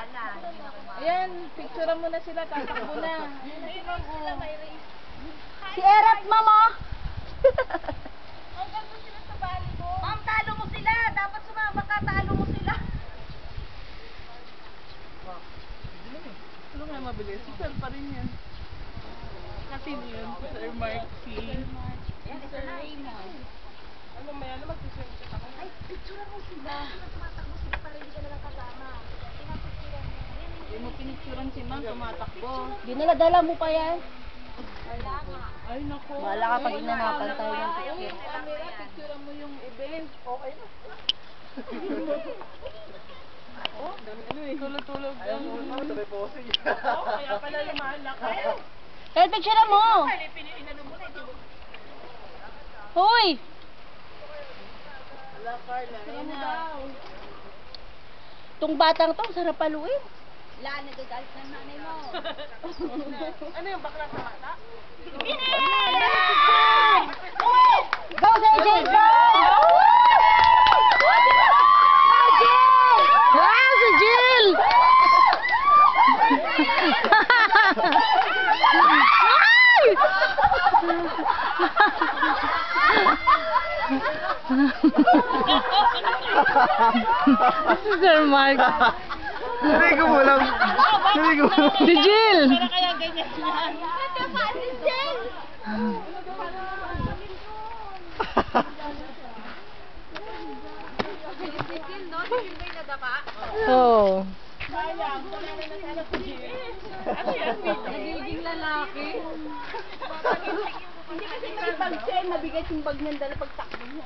Ayan, picturean mo na sila, tatakbo na. Si Erat, mama. Hanggang doon sila sa volleyball. Ma'am, talo mo sila. Dapat sumama ka, talo mo sila. Ano nga mabilis? Si Sir pa rin yan. Sino yun? Sir Mark C. Sir Raymond. Ano may ano mag-picture ako? Ay, picture mo sila. Tumatakbo sila para hindi ka nalang kasama. Pinapicturean mo. Hindi mo pinicturean si Ma'am, tumatakbo. Dinala-dala mo pa yan. Ay, naku. Wala ka pag inanapan tayo ng Yung picture. camera, picturean mo yung event. Okay na. Oh, dami ano eh. Tulog-tulog. Ayaw mo naman, sabay posing. Oo, kaya pala lumalak. Eh, picture mo. Inano mo na, hindi mo. Hoy! Wala, Carla. Ayun na. Tong batang to, sarap paluin. Wala, nagagalit ng nanay mo. Ano yung bakla sa mata? Go, Sir Jay! Go! Wow, si Jill! Si Sir Mark. Narigo mo lang. Narigo mo lang. Si Jill! Kaya ganyan yan. Oh. Sayang, wala na sana si Jill. Ano yan, Nagiging lalaki. Hindi kasi may bag siya, mabigat yung bag niyang dala pag takbo niya.